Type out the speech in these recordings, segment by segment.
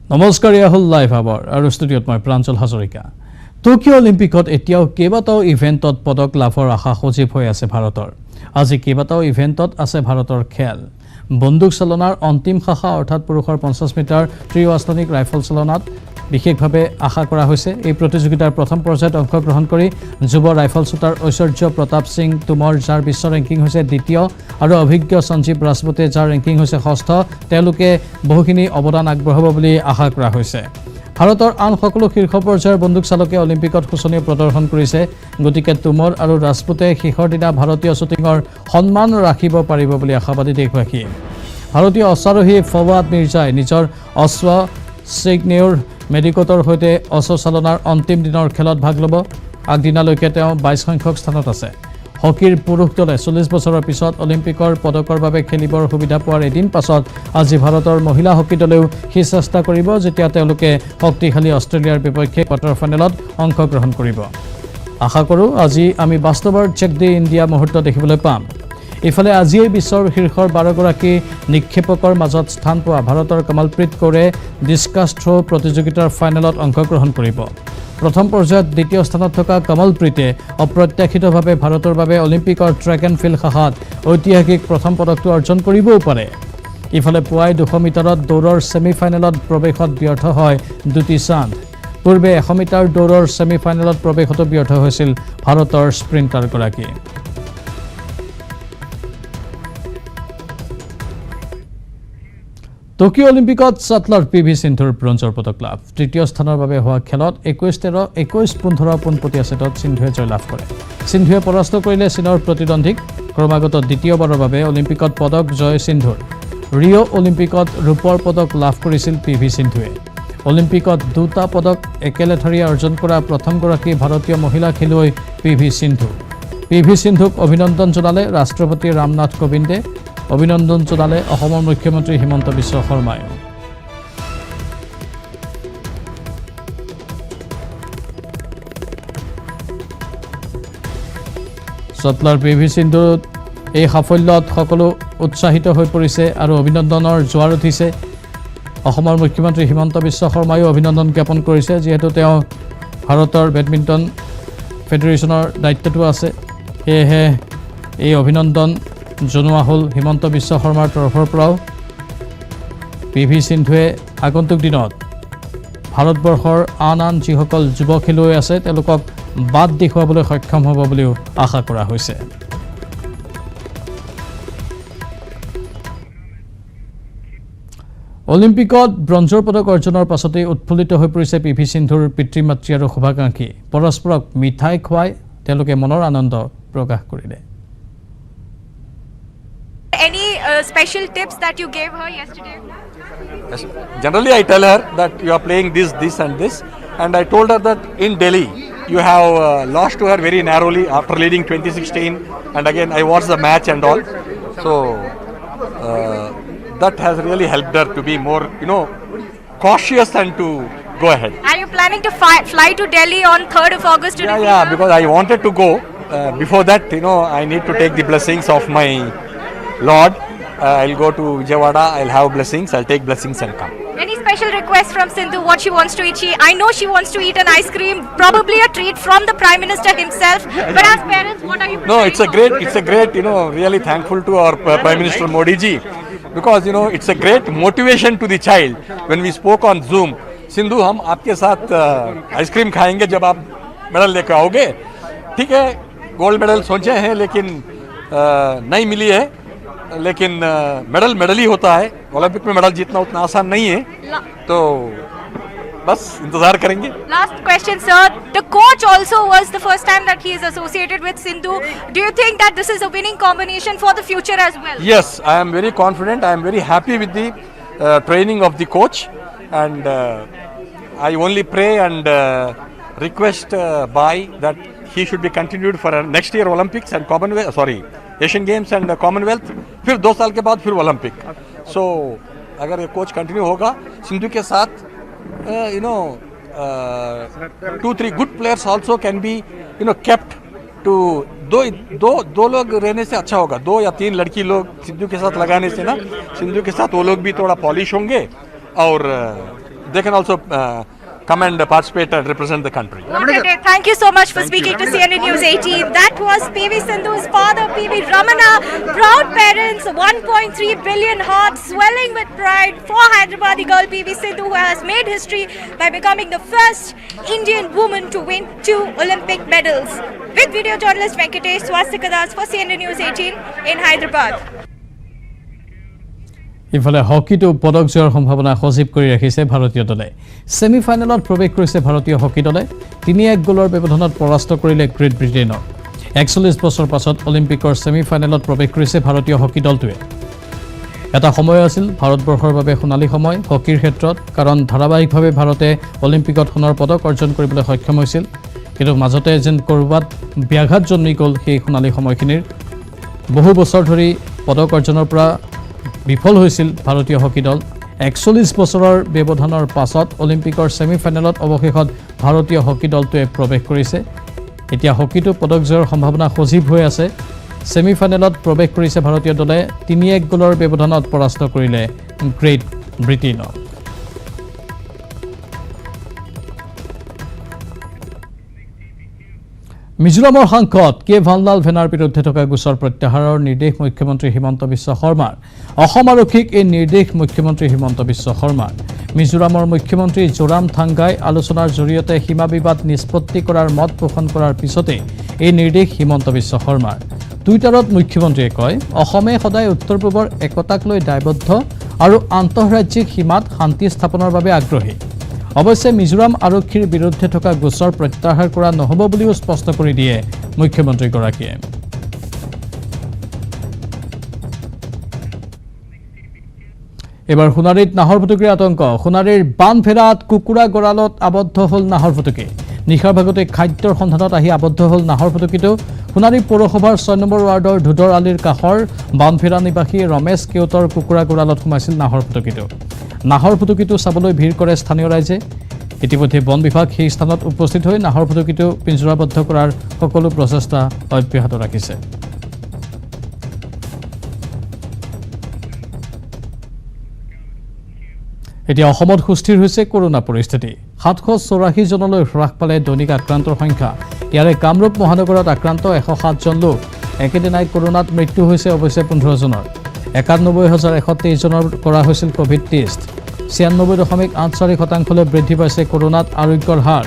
নমস্কাৰ ইয়াহুল live hour আৰু ষ্টুডিঅ'ত মই প্ৰাঞ্জল হাজৰিকা টকিঅ' অলিম্পিকত এতিয়াও কেইবাটাও ইভেণ্টত পদক লাভৰ আশা সজীৱ হৈ আছে ভাৰতৰ আজি কেইবাটাও ইভেণ্টত আছে ভাৰতৰ খেল বন্দুক চালনাৰ অন্তিম শাখা অৰ্থাৎ পুৰুষৰ 50 মিটাৰ ত্ৰিআস্তনিক ৰাইফল চালনাত বিশেষভাৱে আশা কৰা হৈছে এই প্ৰতিযোগিতাৰ প্ৰথম পৰ্যায়ত অংশগ্ৰহণ কৰি যুৱ ৰাইফল শ্বুটাৰ ঐশ্বৰ্য প্ৰতাপ সিং তুমৰ যাৰ বিশ্ব ৰেংকিং হৈছে দ্বিতীয় আৰু অভিজ্ঞ সঞ্জীৱ ৰাজপুতে যাৰ ৰেংকিং হৈছে ষষ্ঠ তেওঁলোকে বহুখিনি অৱদান আগবঢ়াব বুলি আশা কৰা হৈছে ভাৰতৰ আন সকলো শীৰ্ষ পৰ্যায়ৰ বন্দুক চালকে অলিম্পিকত শোচনীয় প্ৰদৰ্শন কৰিছে গতিকে তুমৰ আৰু ৰাজপুতে শেষৰ দিনা ভাৰতীয় শ্বুটিঙৰ সন্মান ৰাখিব পাৰিব বুলি আশাবাদী দেশবাসী ভাৰতীয় অশ্বাৰোহী ফৱাদ মিৰ্জাই নিজৰ অশ্ব সিগনেউৰ মেডিকোটৰ সৈতে অশ্ব চালনাৰ অন্তিম দিনৰ খেলত ভাগ ল'ব আগদিনালৈকে তেওঁ 22 সংখ্যক স্থানত আছে হকিৰ পুৰুষ দলে 40 বছৰৰ পিছত অলিম্পিকৰ পদকৰ বাবে খেলিবৰ সুবিধা পোৱাৰ এদিন পাছত আজি ভাৰতৰ মহিলা হকি দলেও সেই চেষ্টা কৰিব যেতিয়া তেওঁলোকে শক্তিশালী অষ্ট্ৰেলিয়াৰ বিপক্ষে কোৱাৰ্টাৰ ফাইনেলত অংশগ্ৰহণ কৰিব আশা কৰোঁ আজি আমি বাস্তৱৰ চেক দি ইণ্ডিয়া মুহূৰ্ত দেখিবলৈ পাম ইফালে আজিয়ে বিশ্বৰ শীৰ্ষৰ 12 গৰাকী নিক্ষেপকৰ মাজত স্থান পোৱা ভাৰতৰ কমলপ্ৰীত কৌৰে ডিস্কাছ থ্ৰ প্ৰতিযোগিতাৰ ফাইনেলত অংশগ্ৰহণ কৰিব প্ৰথম পৰ্যায়ত দ্বিতীয় স্থানত থকা কমলপ্ৰীতে অপ্ৰত্যাশিতভাৱে ভাৰতৰ বাবে অলিম্পিকৰ ট্ৰেক এণ্ড ফিল্ড শাখাত ঐতিহাসিক প্ৰথম পদকটো অৰ্জন কৰিবও পাৰে ইফালে পুৱাই 200 মিটাৰত দৌৰৰ ছেমিফাইনেলত প্ৰৱেশত ব্যৰ্থ হয় দুটি চান্দ পূৰ্বে 100 মিটাৰ দৌৰৰ ছেমিফাইনেলত প্ৰৱেশতো ব্যৰ্থ হৈছিল ভাৰতৰ স্প্ৰিণ্টাৰগৰাকী টকিঅ' অলিম্পিকত চাটলাৰ পিভি সিন্ধুৰ ব্ৰঞ্জৰ পদক লাভ তৃতীয় স্থানৰ বাবে হোৱা খেলত 21-13 21-15 পোনপটীয়া ছেটত সিন্ধুৱে জয়লাভ কৰে সিন্ধুৱে পৰাস্ত কৰিলে চীনৰ প্ৰতিদ্বন্দ্বীক ক্ৰমাগত দ্বিতীয়বাৰৰ বাবে অলিম্পিকত পদক জয় সিন্ধুৰ ৰিঅ' অলিম্পিকত ৰূপৰ পদক লাভ কৰিছিল পিভি সিন্ধুৱে অলিম্পিকত দুটা পদক একেলেঠাৰিয়ে অৰ্জন কৰা প্ৰথমগৰাকী ভাৰতীয় মহিলা খেলুৱৈ পিভি সিন্ধুক অভিনন্দন জনালে ৰাষ্ট্ৰপতি ৰামনাথ কোবিন্দে অভিনন্দন জনালে অসমৰ মুখ্যমন্ত্ৰী হিমন্ত বিশ্ব শৰ্মাই চাটলাৰ পিভি সিন্ধুৰ এই সাফল্যত সকলো উৎসাহিত হৈ পৰিছে আৰু অভিনন্দনৰ জোৱাৰ উঠিছে অসমৰ মুখ্যমন্ত্ৰী হিমন্ত বিশ্ব শৰ্মায়ো অভিনন্দন জ্ঞাপন কৰিছে যিহেতু তেওঁ ভাৰতৰ বেডমিণ্টন ফেডাৰেশ্যনৰ দায়িত্বটো আছে সেয়েহে এই অভিনন্দন জনোৱা হ'ল হিমন্ত বিশ্ব শৰ্মাৰ তৰফৰ পৰাও পিভি সিন্ধুৱে আগন্তুক দিনত ভাৰতবৰ্ষৰ আন যিসকল যুৱ খেলুৱৈ আছে তেওঁলোকক বাদ দেখুৱাবলৈ সক্ষম হ'ব বুলিও আশা কৰা হৈছে অলিম্পিকত ব্ৰঞ্জৰ পদক অৰ্জনৰ পাছতে উৎফুল্লিত হৈ পৰিছে পিভি সিন্ধুৰ পিতৃ মাতৃ আৰু শুভাকাংক্ষী পৰস্পৰক মিঠাই খুৱাই তেওঁলোকে মনৰ আনন্দ প্ৰকাশ কৰিলে Any special tips that you gave her yesterday? Yes. Generally, I tell her that you are playing this and this, and I told her that in Delhi you have lost to her very narrowly after leading 2016, and again I watched the match and all. So that has really helped her to be more, cautious and to go ahead. Are you planning to fly to Delhi on 3rd of August to defeat Yeah, her? because I wanted to go. Before that, I need to take the blessings of my Lord. I'll go to Vijayawada, I'll have blessings, I'll take blessings and come. Any special request from Sindhu, what she wants to eat? I know she wants to eat an ice cream, probably a treat from the Prime Minister himself. But as parents, what are you No, it's a great, really thankful to our Prime Minister Modi ji, because, it's a great motivation to the child. When we spoke on Zoom, Sindhu, हम आपके साथ ice cream खाएंगे जब आप medal लेकर आओगे. ठीक है, गोल्ड मेडल सोचे हैं लेकिन नहीं मिली है. लेकिन मेडल ही होता है ओलंपिक में मेडल जीतना उतना आसान नहीं है तो बस इंतजार करेंगे Last question, sir. The coach also was the first time that he is associated with Sindhu. Do you think that this is a winning combination for the future as well? Yes, I am very confident. I am very happy with the training of the coach, and I only pray and request Bai that he should be continued for next year Olympics and Asian Games and Commonwealth. फिर 2 साल के बाद फिर Olympic. So अगर ये coach continue होगा सिंधु के साथ 2-3 good players also can be kept to दो लोग रहने से अच्छा होगा. 2 या 3 लड़की लोग सिंधु के साथ लगाने से ना सिंधु के साथ वो लोग भी थोड़ा पॉलिश होंगे और they can also come and participate and represent the country. What a day. Thank you so much for speaking to CNN News 18. That was PV Sindhu's father, PV Ramana. Proud parents, 1.3 billion hearts swelling with pride for Hyderabadi girl PV Sindhu, who has made history by becoming the first Indian woman to win 2 Olympic medals. With video journalist Venkatesh Swastikadas for CNN News 18 in Hyderabad. ইফালে হকিটো পদক জয়ৰ সম্ভাৱনা সজীৱ কৰি ৰাখিছে ভাৰতীয় দলে সেমিফাইনেলত প্ৰৱেশ কৰিছে ভাৰতীয় হকি দলে 3-1 গলৰ ব্যৱধানত পৰাস্ত কৰিলে গ্ৰেট ব্ৰিটেইনক 41 বছৰ পাছত অলিম্পিকৰ সেমিফাইনেলত প্ৰৱেশ কৰিছে ভাৰতীয় হকি দলটোৱে এটা সময় আছিল ভাৰতবৰ্ষৰ বাবে সোণালী সময় হকিৰ ক্ষেত্ৰত কাৰণ ধাৰাবাহিকভাৱে ভাৰতে অলিম্পিকত সোণৰ পদক অৰ্জন কৰিবলৈ সক্ষম হৈছিল কিন্তু মাজতে যেন কৰবাত ব্যাঘাত জন্মি গ'ল সেই সোণালী সময়খিনিৰ বহু বছৰ ধৰি পদক অৰ্জনৰ পৰা বিফল হৈছিল ভাৰতীয় হকি দল 41 বছৰৰ ব্যৱধানৰ পাছত অলিম্পিকৰ সেমিফাইনেলত অৱশেষত ভাৰতীয় হকি দলটোৱে প্ৰৱেশ কৰিছে এতিয়া হকিটো পদক জয়ৰ সম্ভাৱনা সজীৱ হৈ আছে সেমিফাইনেলত প্ৰৱেশ কৰিছে ভাৰতীয় দলে 3-1 গলৰ ব্যৱধানত পৰাস্ত কৰিলে গ্ৰেট ব্ৰিটেইনক মিজোৰামৰ সাংসদ কে ভানলাল ভেনাৰ বিৰুদ্ধে থকা গোচৰ প্ৰত্যাহাৰৰ নিৰ্দেশ মুখ্যমন্ত্ৰী হিমন্ত বিশ্ব শৰ্মাৰ অসম আৰক্ষীক এই নিৰ্দেশ মুখ্যমন্ত্ৰী হিমন্ত বিশ্ব শৰ্মাৰ মিজোৰামৰ মুখ্যমন্ত্ৰী জোৰাম থাংগাই আলোচনাৰ জৰিয়তে সীমা বিবাদ নিষ্পত্তি কৰাৰ মত পোষণ কৰাৰ পিছতে এই নিৰ্দেশ হিমন্ত বিশ্ব শৰ্মাৰ টুইটাৰত মুখ্যমন্ত্ৰীয়ে কয় অসমে সদায় উত্তৰ পূবৰ একতাক লৈ দায়বদ্ধ আৰু আন্তঃৰাজ্যিক সীমাত শান্তি স্থাপনৰ বাবে আগ্ৰহী অৱশ্যে মিজোৰাম আৰক্ষীৰ বিৰুদ্ধে থকা গোচৰ প্ৰত্যাহাৰ কৰা নহব বুলিও স্পষ্ট কৰি দিয়ে মুখ্যমন্ত্ৰীগৰাকীয়ে এবাৰ সোণাৰীত নাহৰ ফুটুকীৰ আতংক সোণাৰীৰ বানফেৰাত কুকুৰা গড়ালত আবদ্ধ হ'ল নাহৰ ফুটুকী নিশাৰ ভাগতে খাদ্যৰ সন্ধানত আহি আবদ্ধ হ'ল নাহৰ ফুটুকীটো সোণাৰী পৌৰসভাৰ 6 নম্বৰ ৱাৰ্ডৰ ধুদৰ আলিৰ কাষৰ বানফেৰা নিবাসী ৰমেশ কেউতৰ কুকুৰা গড়ালত সোমাইছিল নাহৰ ফুটুকীটো চাবলৈ ভিৰ কৰে স্থানীয় ৰাইজে ইতিমধ্যে বন বিভাগ সেই স্থানত উপস্থিত হৈ নাহৰ ফুটুকীটো পিঞ্জৰাবদ্ধ কৰাৰ সকলো প্ৰচেষ্টা অব্যাহত ৰাখিছে এতিয়া অসমত সুস্থিৰ হৈছে কৰোনা পৰিস্থিতি 784 জনলৈ হ্ৰাস পালে দৈনিক আক্ৰান্তৰ সংখ্যা ইয়াৰে কামৰূপ মহানগৰত আক্ৰান্ত 107 জন লোক একেদিনাই কৰোনাত মৃত্যু হৈছে অৱশ্যে 15 জনৰ 91,123 জনৰ কৰা হৈছিল কোভিড টেষ্ট 96.84% বৃদ্ধি পাইছে কৰোনাত আৰোগ্যৰ হাৰ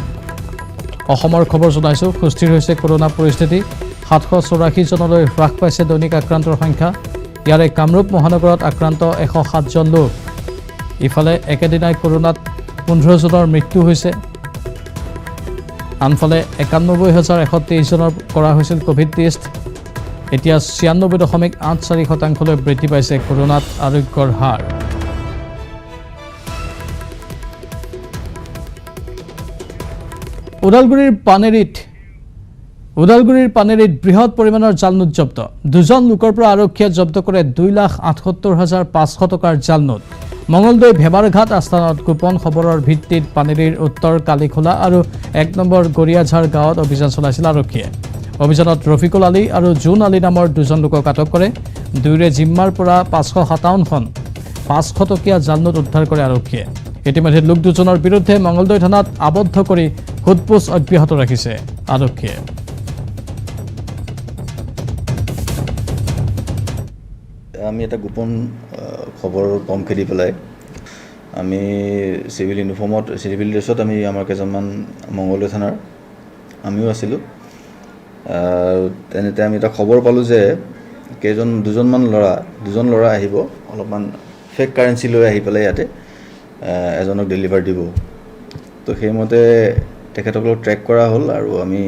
অসমৰ খবৰ জনাইছো সুস্থিৰ হৈছে কৰোনা পৰিস্থিতি 784 জনলৈ হ্ৰাস পাইছে দৈনিক আক্ৰান্তৰ সংখ্যা ইয়াৰে কামৰূপ মহানগৰত আক্ৰান্ত 107 জন লোক ইফালে একেদিনাই কৰোনাত 15 জনৰ মৃত্যু হৈছে আনফালে 91,123 জনৰ কৰা হৈছিল কোভিড টেষ্ট এতিয়া 96.84% বৃদ্ধি পাইছে কৰোনাত আৰোগ্যৰ হাৰ ওদালগুৰিৰ পানেৰীত বৃহৎ পৰিমাণৰ জাল নোট জব্দ দুজন লোকৰ পৰা আৰক্ষীয়ে জব্দ কৰে 2,78,500 টকাৰ জাল নোট মঙলদৈ ভেমাৰঘাট আস্থানত গোপন খবৰৰ ভিত্তিত পানেৰীৰ উত্তৰ কালিখোলা আৰু 1 নম্বৰ গৰিয়াঝাৰ গাঁৱত অভিযান চলাইছিল আৰক্ষীয়ে অভিযানত ৰফিকুল আলী আৰু জুন আলী নামৰ দুজন লোকক আটক কৰে দুয়োৰে জিম্মাৰ পৰা 557খন 500 টকীয়া জাল নোট উদ্ধাৰ কৰে আৰক্ষীয়ে ইতিমধ্যে লোক দুজনৰ বিৰুদ্ধে মঙলদৈ থানাত আবদ্ধ কৰি সোধপোছ অব্যাহত ৰাখিছে আৰক্ষীয়ে আমি এটা গোপন খবৰ কম খেদি পেলাই আমি চিভিল ড্ৰেছত আমি আমাৰ কেইজনমান মঙলদৈ থানাৰ আমিও আছিলোঁ তেনেতে আমি এটা খবৰ পালোঁ যে দুজন ল'ৰা আহিব অলপমান ফেক কাৰেঞ্চি লৈ আহি পেলাই ইয়াতে এজনক ডেলিভাৰ দিব তো সেইমতে তেখেতসকলক ট্ৰেক কৰা হ'ল আৰু আমি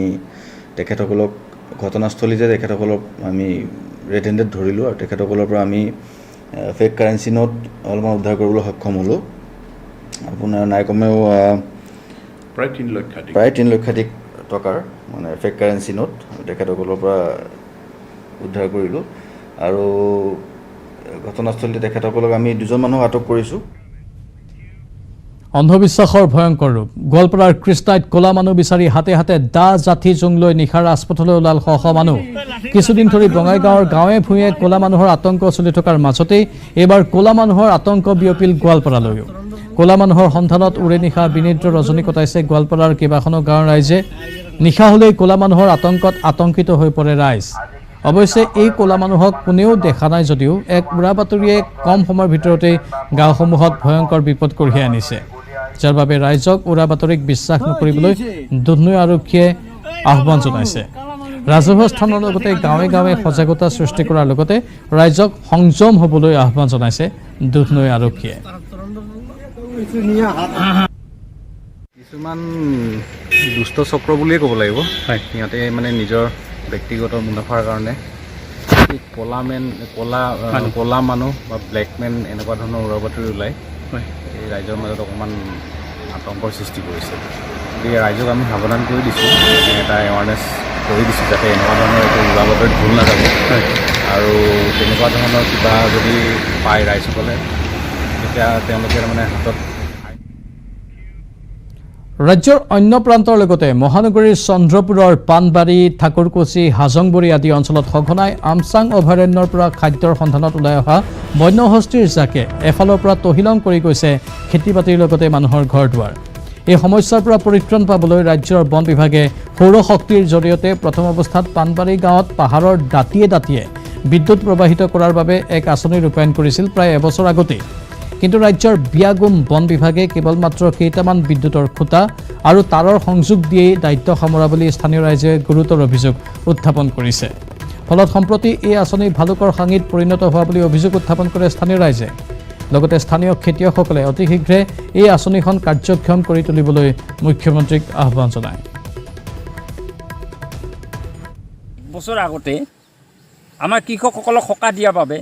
তেখেতসকলক ঘটনাস্থলীতে তেখেতসকলক আমি ৰেড হেণ্ডেড ধৰিলোঁ আৰু তেখেতসকলৰ পৰা আমি ফেক কাৰেঞ্চি নোট অলপমান উদ্ধাৰ কৰিবলৈ সক্ষম হ'লোঁ আপোনাৰ নাই কমেও প্ৰায় 3 লক্ষাধিক টকাৰ মানে ফেক কাৰেঞ্চি নোট তেখেতসকলৰ পৰা উদ্ধাৰ কৰিলোঁ আৰু ঘটনাস্থলীতে তেখেতসকলক আমি দুজন মানুহ আটক কৰিছোঁ অন্ধবিশ্বাসৰ ভয়ংকৰ ৰূপ গোৱালপাৰাৰ কৃষ্ণাইত ক'লা মানুহ বিচাৰি হাতে হাতে দা জাঠি জোং লৈ নিশাৰ ৰাজপথলৈ ওলাল শ শ মানুহ কিছুদিন ধৰি বঙাইগাঁৱৰ গাঁৱে ভূঞে ক'লা মানুহৰ আতংক চলি থকাৰ মাজতেই এইবাৰ ক'লা মানুহৰ আতংক বিয়পিল গোৱালপাৰালৈও ক'লা মানুহৰ সন্ধানত উৰে নিশা বিনিদ্ৰ ৰজনী কটাইছে গোৱালপাৰাৰ কেইবাখনো গাঁৱৰ ৰাইজে নিশা হ'লেই ক'লা মানুহৰ আতংকত আতংকিত হৈ পৰে ৰাইজ অৱশ্যে এই ক'লা মানুহক কোনেও দেখা নাই যদিও এক উৰা বাতৰিয়ে কম সময়ৰ ভিতৰতেই গাঁওসমূহত ভয়ংকৰ বিপদ কঢ়িয়াই আনিছে যাৰ বাবে ৰাইজক উৰা বাতৰিক বিশ্বাস নকৰিবলৈ দুধনৈ আৰক্ষীয়ে আহ্বান জনাইছে ৰাজহুৱা স্থানৰ লগতে গাঁৱে গাঁৱে সজাগতা সৃষ্টি কৰাৰ লগতে ৰাইজক সংযম হ'বলৈ আহ্বান জনাইছে দুধনৈ আৰক্ষীয়ে কিছুমান দুষ্ট চক্ৰ বুলিয়ে ক'ব লাগিব সিহঁতে মানে নিজৰ ব্যক্তিগত মুনাফাৰ কাৰণে ক'লা মানুহ বা ব্লেকমেন এনেকুৱা ধৰণৰ উৰা বাতৰি ওলাই এই ৰাইজৰ মাজত অকণমান আতংকৰ সৃষ্টি কৰিছে গতিকে ৰাইজক আমি সাৱধান কৰি দিছোঁ এটা এৱাৰনেছ কৰি দিছোঁ যাতে এনেকুৱা ধৰণৰ একো উৰা বাতৰিত ভুল নাযাব আৰু তেনেকুৱা ধৰণৰ কিবা যদি পায় ৰাইজসকলে তেতিয়া তেওঁলোকে মানে হাতত ৰাজ্যৰ অন্য প্ৰান্তৰ লগতে মহানগৰীৰ চন্দ্ৰপুৰৰ পাণবাৰী ঠাকুৰকুচি হাজংবৰী আদি অঞ্চলত সঘনাই আমচাং অভয়াৰণ্যৰ পৰা খাদ্যৰ সন্ধানত ওলাই অহা বন্যহস্তীৰ জাকে এফালৰ পৰা তহিলং কৰি গৈছে খেতি বাতিৰ লগতে মানুহৰ ঘৰ দুৱাৰ এই সমস্যাৰ পৰা পৰিত্ৰাণ পাবলৈ ৰাজ্যৰ বন বিভাগে সৌৰ শক্তিৰ জৰিয়তে প্ৰথম অৱস্থাত পাণবাৰী গাঁৱত পাহাৰৰ দাঁতিয়ে দাঁতিয়ে বিদ্যুৎ প্ৰবাহিত কৰাৰ বাবে এক আঁচনি ৰূপায়ণ কৰিছিল প্ৰায় এবছৰ আগতেই কিন্তু ৰাজ্যৰ বিয়াগুম বন বিভাগে কেৱল মাত্ৰ কেইটামান বিদ্যুতৰ খুঁটা আৰু তাৰৰ সংযোগ দিয়েই দায়িত্ব সামৰা বুলি স্থানীয় ৰাইজে গুৰুতৰ অভিযোগ উত্থাপন কৰিছে ফলত সম্প্ৰতি এই আঁচনি ভালুকৰ সাঙিত পৰিণত হোৱা বুলি অভিযোগ উত্থাপন কৰে স্থানীয় ৰাইজে লগতে স্থানীয় খেতিয়কসকলে অতি শীঘ্ৰে এই আঁচনিখন কাৰ্যক্ষম কৰি তুলিবলৈ মুখ্যমন্ত্ৰীক আহ্বান জনায় বছৰ আগতে আমাৰ কৃষকসকলক সকাহ দিয়াৰ বাবে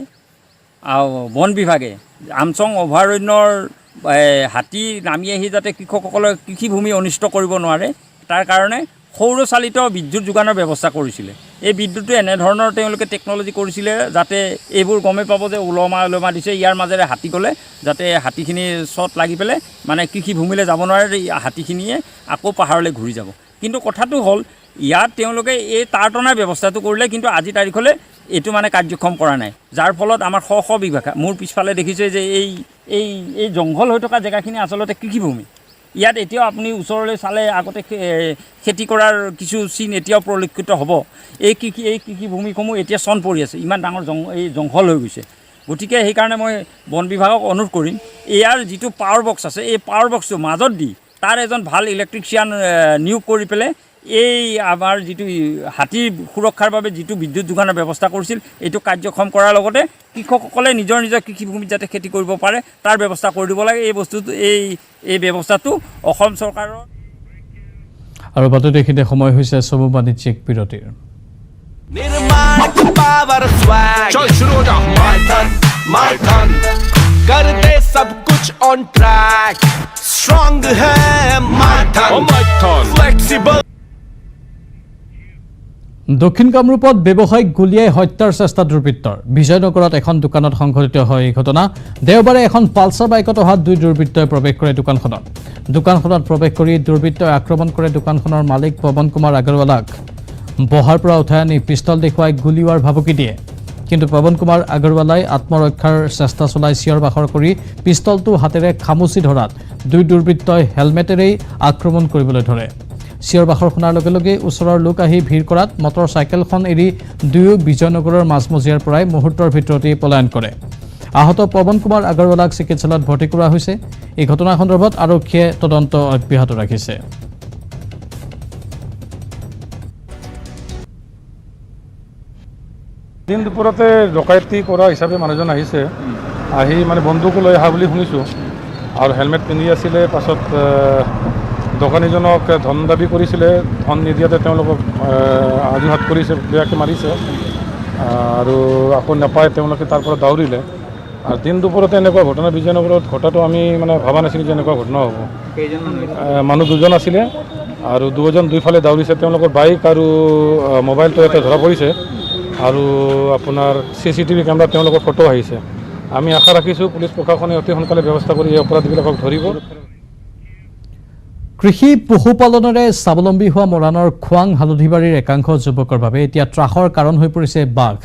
বন বিভাগে আমচং অভয়াৰণ্যৰ হাতী নামি আহি যাতে কৃষকসকলৰ কৃষিভূমি অনিষ্ট কৰিব নোৱাৰে তাৰ কাৰণে সৌৰচালিত বিদ্যুৎ যোগানৰ ব্যৱস্থা কৰিছিলে এই বিদ্যুৎটো এনেধৰণৰ তেওঁলোকে টেকন'লজি কৰিছিলে যাতে এইবোৰ গমেই পাব যে ওলমা দিছে ইয়াৰ মাজেৰে হাতী গ'লে যাতে হাতীখিনি শ্বট লাগি পেলাই মানে কৃষিভূমিলৈ যাব নোৱাৰে হাতীখিনিয়ে আকৌ পাহাৰলৈ ঘূৰি যাব কিন্তু কথাটো হ'ল ইয়াত তেওঁলোকে এই তাঁৰ টনাৰ ব্যৱস্থাটো কৰিলে কিন্তু আজি তাৰিখলৈ এইটো মানে কাৰ্যক্ষম কৰা নাই যাৰ ফলত আমাৰ শ বিঘা মোৰ পিছফালে দেখিছে যে এই জংঘল হৈ থকা জেগাখিনি আচলতে কৃষিভূমি ইয়াত এতিয়াও আপুনি ওচৰলৈ চালে আগতে খেতি কৰাৰ কিছু চিন এতিয়াও পৰিলক্ষিত হ'ব এই কৃষিভূমিসমূহ এতিয়া চন পৰি আছে ইমান ডাঙৰ এই জংঘল হৈ গৈছে গতিকে সেইকাৰণে মই বন বিভাগক অনুৰোধ কৰিম ইয়াৰ যিটো পাৱাৰ বক্স আছে এই পাৱাৰ বক্সটো মাজত দি তাৰ এজন ভাল ইলেক্ট্ৰিচিয়ান নিয়োগ কৰি পেলাই এই আমাৰ যিটো হাতীৰ সুৰক্ষাৰ বাবে যিটো বিদ্যুৎ যোগানৰ ব্যৱস্থা কৰিছিল এইটো কাৰ্যক্ষম কৰাৰ লগতে কৃষকসকলে নিজৰ কৃষিভূমিত যাতে খেতি কৰিব পাৰে তাৰ ব্যৱস্থা কৰি দিব লাগে এই বস্তুটো এই ব্যৱস্থাটো অসম চৰকাৰৰ আৰু বাতৰি দেখিতে সময় হৈছে চমু বাণিজ্যিক বিৰতিৰ चल शुरू हो जा माय टर्न कर दे सब कुछ ऑन ट्रैक स्ट्रांग है माय टर्न फ्लेक्सिबल দক্ষিণ কামৰূপত ব্যৱসায়িক গুলিয়াই হত্যাৰ চেষ্টা দুৰ্বৃত্তৰ বিজয়নগৰত এখন দোকানত সংঘটিত হয় এই ঘটনা দেওবাৰে এখন পালচাৰ বাইকত অহা দুই দুৰ্বৃত্তই প্ৰৱেশ কৰে দোকানখনত প্ৰৱেশ কৰি দুৰ্বৃত্তই আক্ৰমণ কৰে দোকানখনৰ মালিক পৱন কুমাৰ আগৰৱালাক বহাৰ পৰা উঠাই আনি পিষ্টল দেখুৱাই গুলিওৱাৰ ভাবুকি দিয়ে কিন্তু পৱন কুমাৰ আগৰৱালাই আত্মৰক্ষাৰ চেষ্টা চলাই চিঞৰ বাখৰ কৰি পিষ্টলটো হাতেৰে খামুচি ধৰাত দুই দুৰ্বৃত্তই হেলমেটেৰেই আক্ৰমণ কৰিবলৈ ধৰে চিঞৰ বাখৰ শুনাৰ লগে লগে ওচৰৰ লোক আহি ভিৰ কৰাত মটৰ চাইকেলখন এৰি দুয়ো বিজয়নগৰৰ মাজমজিয়াৰ পৰাই মুহূৰ্তৰ ভিতৰতেই পলায়ন কৰে আহত পৱন কুমাৰ আগৰৱালাক চিকিৎসালয়ত ভৰ্তি কৰা হৈছে এই ঘটনা সন্দৰ্ভত আৰক্ষীয়ে তদন্ত অব্যাহত ৰাখিছে দিন দুপৰতে ডকাইতি কৰা হিচাপে মানুহজন আহিছে আহি মানে বন্দুক লৈ অহা বুলি শুনিছোঁ আৰু হেলমেট পিন্ধি আছিলে পাছত দোকানীজনক ধন দাবী কৰিছিলে ধন নিদিয়াতে তেওঁলোকক আঘাত কৰিছে বেয়াকৈ মাৰিছে আৰু আকৌ নাপায় তেওঁলোকে তাৰ পৰা দাউৰিলে আৰু দিন দুপৰতে এনেকুৱা ঘটনা বিজয়নগৰত ঘটাটো আমি মানে ভবা নাছিলোঁ যে এনেকুৱা ঘটনা হ'ব মানুহ দুজন আছিলে আৰু দুইফালে দাউৰিছে তেওঁলোকৰ বাইক আৰু মোবাইলটো ইয়াতে ধৰা পৰিছে আৰু আপোনাৰ CCTV কেমেৰাত তেওঁলোকৰ ফটো আহিছে আমি আশা ৰাখিছোঁ পুলিচ প্ৰশাসনে অতি সোনকালে ব্যৱস্থা কৰি এই অপৰাধীবিলাকক ধৰিব কৃষি পশুপালনেৰে স্বাৱলম্বী হোৱা মৰাণৰ খোৱাং হালধিবাৰীৰ একাংশ যুৱকৰ বাবে এতিয়া ত্ৰাসৰ কাৰণ হৈ পৰিছে বাঘ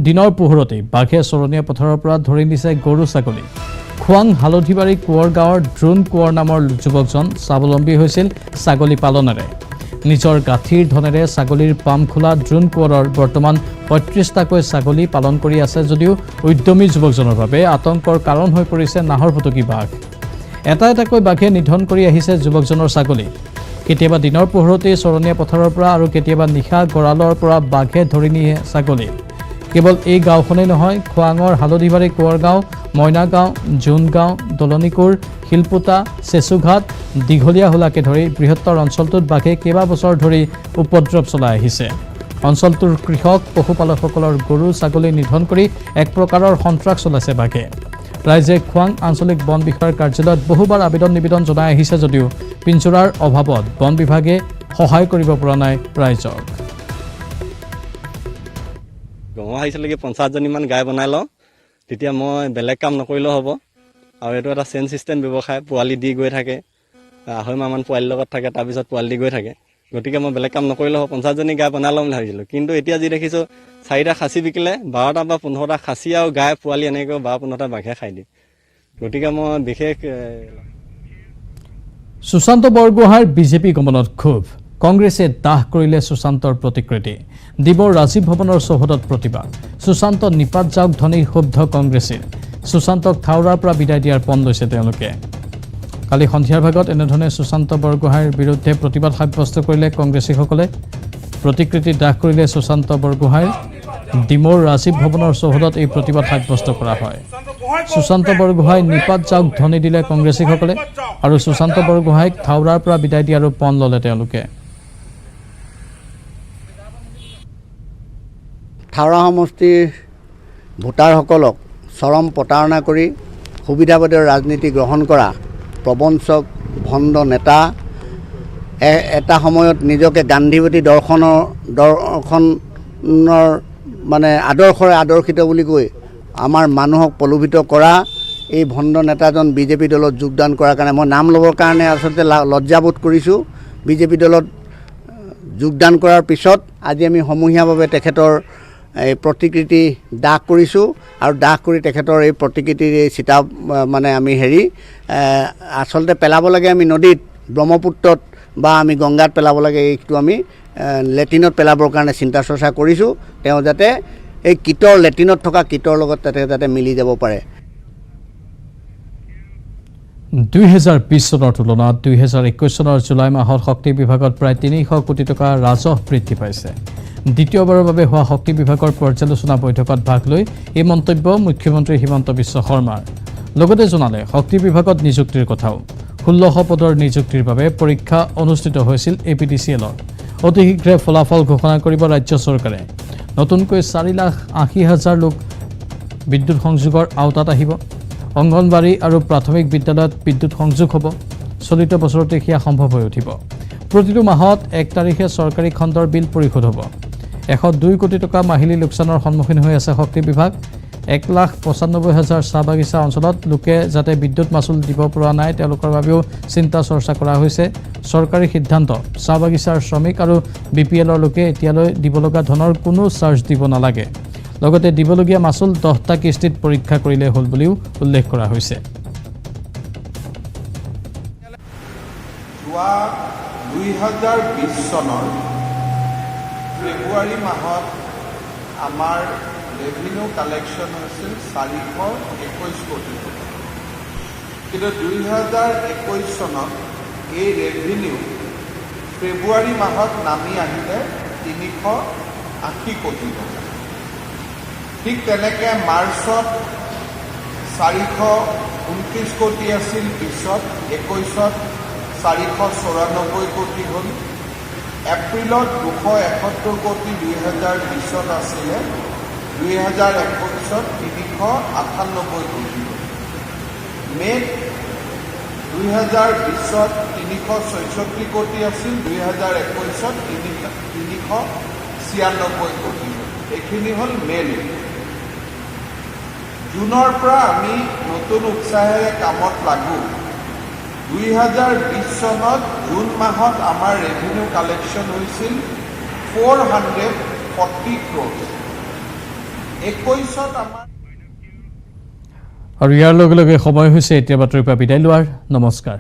দিনৰ পোহৰতেই বাঘে চৰণীয়া পথাৰৰ পৰা ধৰি নিছে গৰু ছাগলী খোৱাং হালধিবাৰী কোঁৱৰ গাঁৱৰ দ্ৰোণ কোঁৱৰ নামৰ যুৱকজন স্বাৱলম্বী হৈছিল ছাগলী পালনেৰে নিজৰ গাঁঠিৰ ধনেৰে ছাগলীৰ পাম খোলা দ্ৰোণ কোঁৱৰৰ বৰ্তমান ৩৫টাকৈ ছাগলী পালন কৰি আছে যদিও উদ্যমী যুৱকজনৰ বাবে আতংকৰ কাৰণ হৈ পৰিছে নাহৰফুটুকী বাঘ এটা এটাকৈ বাঘে নিধন কৰি আহিছে যুৱকজনৰ ছাগলী কেতিয়াবা দিনৰ পোহৰতেই চৰণীয়া পথাৰৰ পৰা আৰু কেতিয়াবা নিশা গঁৰালৰ পৰা বাঘে ধৰি নিয়ে ছাগলী কেৱল এই গাঁওখনেই নহয় খোৱাঙৰ হালধিবাৰী কোঁৱৰ গাঁও মইনা গাঁও জোন গাঁও দলনিকুৰ শিলপুতা চেচুঘাট দীঘলীয়া হোলাকে ধৰি বৃহত্তৰ অঞ্চলটোত বাঘে কেইবাবছৰ ধৰি উপদ্ৰৱ চলাই আহিছে অঞ্চলটোৰ কৃষক পশুপালকসকলৰ গৰু ছাগলী নিধন কৰি এক প্ৰকাৰৰ সন্ত্ৰাস চলাইছে বাঘে ৰাইজে খোৱাং আঞ্চলিক বন বিষয়াৰ কাৰ্যালয়ত বহুবাৰ নিবেদন জনাই আহিছে যদিও পিঞ্জৰাৰ অভাৱত বন বিভাগে সহায় কৰিব পৰা নাই ৰাইজক গাঁও আহিছিলেগৈ 50জনীমান গাই বনাই লওঁ তেতিয়া মই বেলেগ কাম নকৰিলেও হ'ব আৰু এইটো এটা চেইন চিষ্টেম ব্যৱসায় পোৱালি দি গৈ থাকে 2.5 মাহমান পোৱালিৰ লগত থাকে তাৰপিছত পোৱালি দি গৈ থাকে গতিকে মই বেলেগ কাম নকৰিলেও হ'ব 50জনী গাই বনাই ল'ম বুলি ভাবিছিলোঁ কিন্তু এতিয়া যি দেখিছোঁ 4টা খাচী বিকিলে 12টা বা 15টা খাচী আৰু গাই পোৱালি এনেকৈ 12-15টা বাঘে খাই দিয়ে গতিকে মই বিশেষ সুশান্ত বৰগোহাঁইৰ বিজেপি গমনত ক্ষোভ কংগ্ৰেছে দাহ কৰিলে সুশান্তৰ প্ৰতিকৃতি দিবৰ ৰাজীৱ ভৱনৰ চৌহদত প্ৰতিবাদ সুশান্ত নিপাত যাওক ধনীৰ ক্ষুব্ধ কংগ্ৰেছে সুশান্তক থাউৰাৰ পৰা বিদায় দিয়াৰ পণ লৈছে তেওঁলোকে কালি সন্ধিয়াৰ ভাগত এনেধৰণে সুশান্ত বৰগোহাঁইৰ বিৰুদ্ধে প্ৰতিবাদ সাব্যস্ত কৰিলে কংগ্ৰেছীসকলে প্ৰতিকৃতি দাহ কৰিলে সুশান্ত বৰগোহাঁইৰ ডিমৰ ৰাজীৱ ভৱনৰ চৌহদত এই প্ৰতিবাদ সাব্যস্ত কৰা হয় সুশান্ত বৰগোহাঁই নিপাত যাওক ধনী দিলে কংগ্ৰেছীসকলে আৰু সুশান্ত বৰগোহাঁইক থাউৰাৰ পৰা বিদায় দিয়াৰো পণ ল'লে তেওঁলোকে থাউৰা সমষ্টিৰ ভোটাৰসকলক চৰম প্ৰতাৰণা কৰি সুবিধাবাদী ৰাজনীতি গ্ৰহণ কৰা প্ৰবঞ্চক ভণ্ড নেতা এটা সময়ত নিজকে গান্ধীবাদী দৰ্শনৰ মানে আদৰ্শৰে আদৰ্শিত বুলি কৈ আমাৰ মানুহক প্ৰলোভিত কৰা এই ভণ্ড নেতাজন বিজেপি দলত যোগদান কৰাৰ কাৰণে মই নাম ল'বৰ কাৰণে আচলতে লজ্জাবোধ কৰিছোঁ বিজেপি দলত যোগদান কৰাৰ পিছত আজি আমি সমূহীয়াভাৱে তেখেতৰ এই প্ৰতিকৃতি দাহ কৰিছোঁ আৰু দাহ কৰি তেখেতৰ এই প্ৰতিকৃতিৰ এই চিতা মানে আমি আচলতে পেলাব লাগে আমি নদীত ব্ৰহ্মপুত্ৰত বা আমি গংগাত পেলাব লাগে এইটো আমি লেট্ৰিনত পেলাবৰ কাৰণে চিন্তা চৰ্চা কৰিছোঁ তেওঁ যাতে এই কীটৰ লেট্ৰিনত থকা কীটৰ লগত যাতে মিলি যাব পাৰে 2020 চনৰ তুলনাত 2021 চনৰ জুলাই মাহত শক্তি বিভাগত প্ৰায় 300 কোটি টকা ৰাজহ বৃদ্ধি পাইছে দ্বিতীয়বাৰৰ বাবে হোৱা শক্তি বিভাগৰ পৰ্যালোচনা বৈঠকত ভাগ লৈ এই মন্তব্য মুখ্যমন্ত্ৰী হিমন্ত বিশ্ব শৰ্মাৰ লগতে জনালে শক্তি বিভাগত নিযুক্তিৰ কথাও 1600 পদৰ নিযুক্তিৰ বাবে পৰীক্ষা অনুষ্ঠিত হৈছিল এপিডিচিএলৰ অতি শীঘ্ৰে ফলাফল ঘোষণা কৰিব ৰাজ্য চৰকাৰে নতুনকৈ 4,80,000 লোক বিদ্যুৎ সংযোগৰ আওতাত আহিব অংগনবাড়ী আৰু প্ৰাথমিক বিদ্যালয়ত বিদ্যুৎ সংযোগ হ'ব চলিত বছৰতে সেয়া সম্ভৱ হৈ উঠিব প্ৰতিটো মাহত 1 তাৰিখে চৰকাৰী খণ্ডৰ বিল পৰিশোধ হ'ব 102 কোটি টকা মাহিলী লোকচানৰ সন্মুখীন হৈ আছে শক্তি বিভাগ 1,95,000 চাহ বাগিচা অঞ্চলত লোকে যাতে বিদ্যুৎ মাচুল দিব পৰা নাই তেওঁলোকৰ বাবেও চিন্তা চৰ্চা কৰা হৈছে চৰকাৰী সিদ্ধান্ত চাহ বাগিচাৰ শ্ৰমিক আৰু বিপিএলৰ লোকে এতিয়ালৈ দিব লগা ধনৰ কোনো চাৰ্জ দিব নালাগে লগতে দিবলগীয়া মাচুল 10টা কিস্তিত পৰীক্ষা কৰিলে হ'ল বুলিও উল্লেখ কৰা হৈছে 2020 চনৰ ফেব্ৰুৱাৰী মাহত আমাৰ ৰেভিনিউ কালেকশ্যন হৈছিল 421 কোটি কিন্তু 2021 চনত এই ৰেভিনিউ ফেব্ৰুৱাৰী মাহত নামি আহিলে 380 কোটি টকা ঠিক তেনেকৈ মাৰ্চত 429 কোটি আছিল 20ত 21ত 494 কোটি হ'ল এপ্ৰিলত 271 কোটি 2020ত আছিলে 2021ত 398 কোটি মে'ত 2020ত 366 কোটি আছিল 2021ত 396 কোটি এইখিনি হ'ল মে'ত জুনৰ পৰা আমি নতুন উৎসাহেৰে কামত লাগো 2020 চনত জুন মাহত আমাৰ ৰেভিনিউ কালেকশ্যন হৈছিল 440 ক্ৰ'ৰ 21ত আমাৰ আৰু ইয়াৰ লগে লগে সময় হৈছে এতিয়া বাতৰিৰ পৰা বিদায় লোৱাৰ নমস্কাৰ